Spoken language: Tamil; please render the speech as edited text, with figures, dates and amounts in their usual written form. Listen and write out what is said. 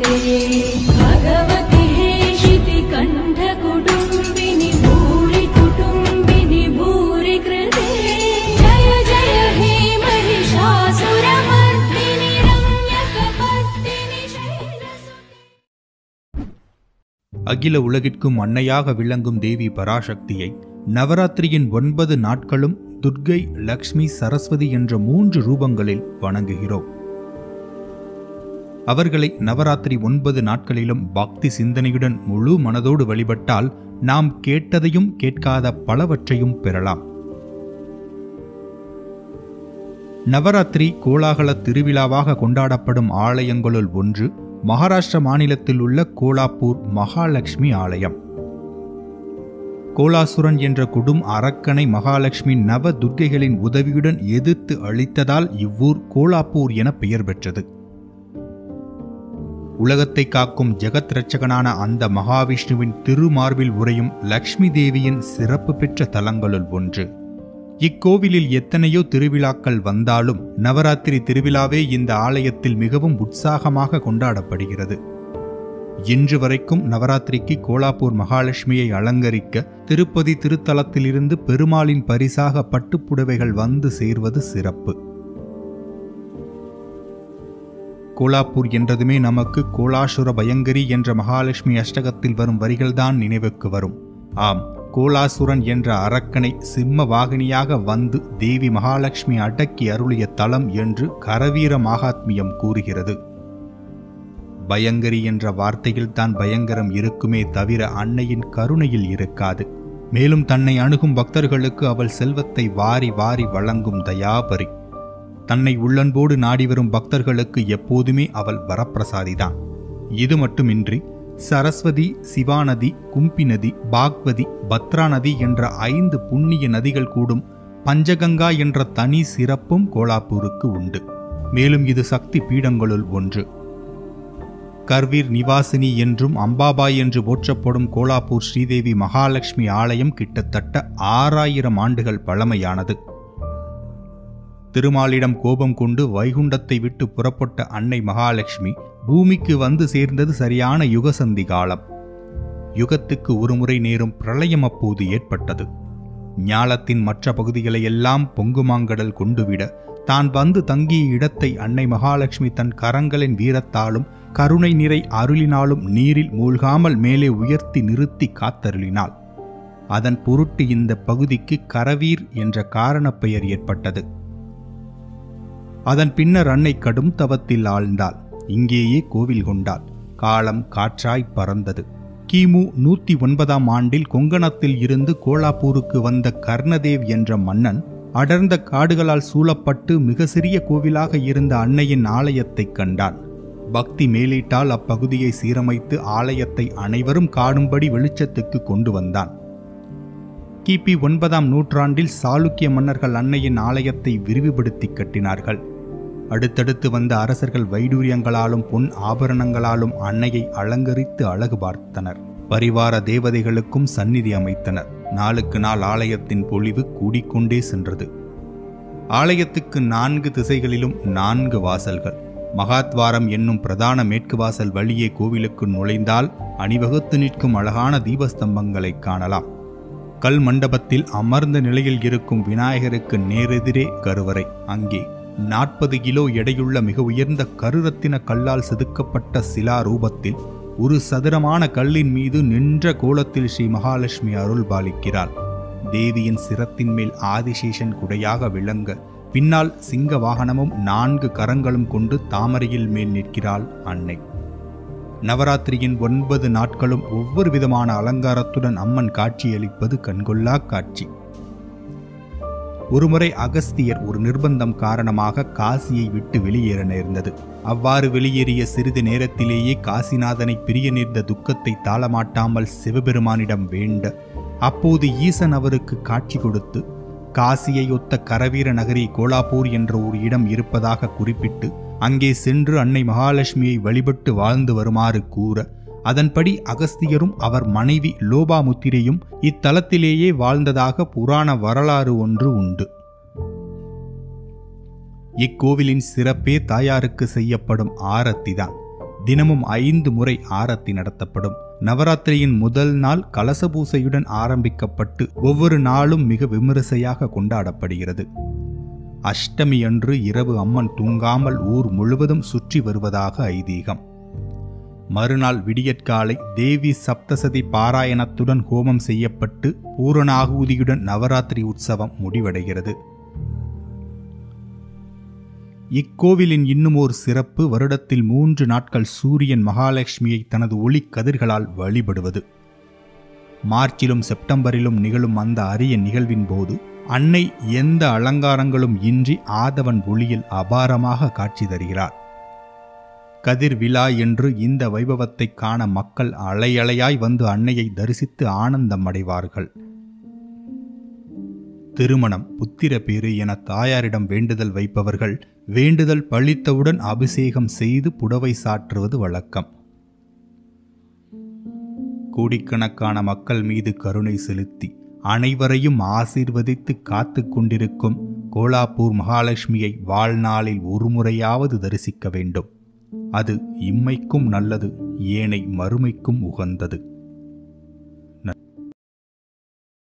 भगवति हेशिति कंठ कुटुंबिनि भूरि कुटुंबिनि भूरि कृते जय जय हे महिषासुरमर्दिनि रम्यकपर्दिनि शैलसुते। அகில உலகிற்கும் அன்னையாக விளங்கும் தேவி பராசக்தியை நவராத்திரியின் 9 நாட்களும் துர்க்கை, லக்ஷ்மி, சரஸ்வதி என்ற 3 ரூபங்களில் வணங்குகிறோம். அவர்களை நவராத்திரி 9 நாட்களிலும் பக்தி சிந்தனையுடன் முழு மனதோடு வழிபட்டால் நாம் கேட்டதையும் கேட்காத பலவற்றையும் பெறலாம். நவராத்திரி கோலாகல திருவிழாவாக கொண்டாடப்படும் ஆலயங்களுள் ஒன்று மகாராஷ்டிர மாநிலத்தில் உள்ள கோலாப்பூர் மகாலட்சுமி ஆலயம். கோலாசுரன் என்ற கொடும் அரக்கனை மகாலட்சுமி நவ துர்க்கைகளின் உதவியுடன் எதிர்த்து அழித்ததால் இவ்வூர் கோலாப்பூர் என பெயர் பெற்றது. உலகத்தை காக்கும் ஜெகத் ரட்சகனான அந்த மகாவிஷ்ணுவின் திருமார்பில் உறையும் லக்ஷ்மி தேவியின் சிறப்பு பெற்ற தலங்களுள் ஒன்று. இக்கோவிலில் எத்தனையோ திருவிழாக்கள் வந்தாலும் நவராத்திரி திருவிழாவே இந்த ஆலயத்தில் மிகவும் உற்சாகமாக கொண்டாடப்படுகிறது. இன்று வரைக்கும் நவராத்திரிக்கு கோலாப்பூர் மகாலட்சுமியை அலங்கரிக்க திருப்பதி திருத்தலத்திலிருந்து பெருமாளின் பரிசாக பட்டுப்புடவைகள் வந்து சேர்வது சிறப்பு. கோலாப்பூர் என்றதுமே நமக்கு கோலாசுர பயங்கரி என்ற மகாலட்சுமி அஷ்டகத்தில் வரும் வரிகள்தான் நினைவுக்கு வரும். ஆம், கோலாசுரன் என்ற அரக்கனை சிம்ம வாகினியாக வந்து தேவி மகாலட்சுமி அடக்கி அருளிய தலம் என்று கரவீர மகாத்மியம் கூறுகிறது. பயங்கரி என்ற வார்த்தையில் தான் பயங்கரம் இருக்குமே தவிர அன்னையின் கருணையில் இருக்காது. மேலும் தன்னை அணுகும் பக்தர்களுக்கு அவள் செல்வத்தை வாரி வாரி வழங்கும் தயாபரி. தன்னை உள்ளன்போடு நாடி வரும் பக்தர்களுக்கு எப்போதுமே அவள் வரப்பிரசாதிதான். இது மட்டுமின்றி சரஸ்வதி, சிவாநதி, கும்பி நதி, பாக்வதி, பத்ரா நதி என்ற 5 புண்ணிய நதிகள் கூடும் பஞ்சகங்கா என்ற தனி சிறப்பும் கோலாப்பூருக்கு உண்டு. மேலும் இது சக்தி பீடங்களுள் ஒன்று. கர்வீர் நிவாசினி என்றும் அம்பாபாய் என்று போற்றப்படும் கோலாப்பூர் ஸ்ரீதேவி மகாலட்சுமி ஆலயம் கிட்டத்தட்ட 6000 ஆண்டுகள் பழமையானது. திருமாலிடம் கோபம் கொண்டு வைகுண்டத்தை விட்டு புறப்பட்ட அன்னை மகாலட்சுமி பூமிக்கு வந்து சேர்ந்தது சரியான யுகசந்தி காலம். யுகத்துக்கு ஒருமுறை நேரும் பிரளயம் அப்போது ஏற்பட்டது. ஞாலத்தின் மற்ற பகுதிகளை எல்லாம் பொங்குமாங்கடல் கொண்டுவிட தான் வந்து தங்கிய இடத்தை அன்னை மகாலட்சுமி தன் கரங்களின் வீரத்தாலும் கருணை நிறை அருளினாலும் நீரில் மூழ்காமல் மேலே உயர்த்தி நிறுத்தி காத்தருளினாள். அதன் பொருட்டு இந்த பகுதிக்கு கரவீர் என்ற காரணப் பெயர் ஏற்பட்டது. அதன் பின்னர் அன்னை கடும் தவத்தில் ஆழ்ந்தாள். இங்கேயே கோவில் கொண்டாள். காலம் காற்றாய் பறந்தது. கிமு 109ஆம் ஆண்டில் கொங்கணத்தில் இருந்து கோலாப்பூருக்கு வந்த கர்ணதேவ் என்ற மன்னன் அடர்ந்த காடுகளால் சூழப்பட்டு மிக சிறிய கோவிலாக இருந்த அன்னையின் ஆலயத்தைக் கண்டான். பக்தி மேலிட்டால் அப்பகுதியை சீரமைத்து ஆலயத்தை அனைவரும் காணும்படி வெளிச்சத்துக்கு கொண்டு வந்தான். கிபி 9ஆம் நூற்றாண்டில் சாளுக்கிய மன்னர்கள் அன்னையின் ஆலயத்தை விரிவுபடுத்தி கட்டினார்கள். அடுத்தடுத்து வந்த அரசர்கள் வைடூரியங்களாலும் பொன் ஆபரணங்களாலும் அன்னையை அலங்கரித்து அழகு பார்த்தனர். பரிவார தேவதைகளுக்கும் சந்நிதி அமைத்தனர். நாளுக்கு நாள் ஆலயத்தின் பொலிவு கூடிக்கொண்டே சென்றது. ஆலயத்துக்கு 4 திசைகளிலும் 4 வாசல்கள். மகாத்வாரம் என்னும் பிரதான மேற்கு வாசல் வழியே கோவிலுக்கு நுழைந்தால் அணிவகுத்து நிற்கும் அழகான தீபஸ்தம்பங்களை காணலாம். கல் மண்டபத்தில் அமர்ந்த நிலையில் இருக்கும் விநாயகருக்கு நேரெதிரே கருவறை. அங்கே 40 கிலோ எடையுள்ள மிக உயர்ந்த கருரத்தின கல்லால் செதுக்கப்பட்ட சிலா ரூபத்தில் ஒரு சதுரமான கல்லின் மீது நின்ற கோலத்தில் ஸ்ரீ மகாலட்சுமி அருள் பாலிக்கிறாள். தேவியின் சிரத்தின் மேல் ஆதிசேஷன் குடையாக விளங்க பின்னால் சிங்க வாகனமும் 4 கரங்களும் கொண்டு தாமரையில் மேல் நிற்கிறாள் அன்னை. நவராத்திரியின் 9 நாட்களும் ஒவ்வொரு விதமான அலங்காரத்துடன் அம்மன் காட்சியளிப்பது கண்கொள்ளா காட்சி. ஒருமுறை அகஸ்தியர் ஒரு நிர்பந்தம் காரணமாக காசியை விட்டு வெளியேற நேர்ந்தது. அவ்வாறு வெளியேறிய சிறிது நேரத்திலேயே காசிநாதனை பிரிய நேர்ந்த துக்கத்தை தாளமாட்டாமல் சிவபெருமானிடம் வேண்ட, அப்போது ஈசன் அவருக்கு காட்சி கொடுத்து காசியை ஒத்த கரவீர நகரி கோலாப்பூர் என்ற ஒரு இடம் இருப்பதாக குறிப்பிட்டு அங்கே சென்று அன்னை மகாலட்சுமியை வழிபட்டு வாழ்ந்து வருமாறு கூற, அதன்படி அகஸ்தியரும் அவர் மனைவி லோபாமுத்திரையும் இத்தலத்திலேயே வாழ்ந்ததாக புராண வரலாறு ஒன்று உண்டு. இக்கோவிலின் சிறப்பே தாயாருக்கு செய்யப்படும் ஆரத்திதான். தினமும் 5 முறை ஆரத்தி நடத்தப்படும். நவராத்திரியின் முதல் நாள் கலச பூசையுடன் ஆரம்பிக்கப்பட்டு ஒவ்வொரு நாளும் மிக விமரிசையாக கொண்டாடப்படுகிறது. அஷ்டமி அன்று இரவு அம்மன் தூங்காமல் ஊர் முழுவதும் சுற்றி வருவதாக ஐதீகம். மறுநாள் விடியற்காலை தேவி சப்தசதி பாராயணத்துடன் ஹோமம் செய்யப்பட்டு பூரணாகூதியுடன் நவராத்திரி உற்சவம் முடிவடைகிறது. இக்கோவிலின் இன்னும் ஒரு சிறப்பு வருடத்தில் 3 நாட்கள் சூரியன் மகாலட்சுமியை தனது ஒளி கதிர்களால் வழிபடுவது. மார்ச்சிலும் செப்டம்பரிலும் நிகழும் அந்த அரிய நிகழ்வின் போது அன்னை எந்த அலங்காரங்களும் இன்றி ஆதவன் ஒளியில் அபாரமாக காட்சி தருகிறார். கதிர் விழா என்று இந்த வைபவத்தை காண மக்கள் அலையலையாய் வந்து அன்னையை தரிசித்து ஆனந்தம் அடைவார்கள். திருமணம், புத்திர பேறு என தாயாரிடம் வேண்டுதல் வைப்பவர்கள் வேண்டுதல் பழித்தவுடன் அபிஷேகம் செய்து புடவை சாற்றுவது வழக்கம். கோடிக்கணக்கான மக்கள் மீது கருணை செலுத்தி அனைவரையும் ஆசீர்வதித்து காத்து கொண்டிருக்கும் கோலாப்பூர் மகாலட்சுமியை வாழ்நாளில் ஒரு முறையாவது தரிசிக்க வேண்டும். அது இம்மைக்கும் நல்லது, ஏனை மறுமைக்கும் உகந்தது.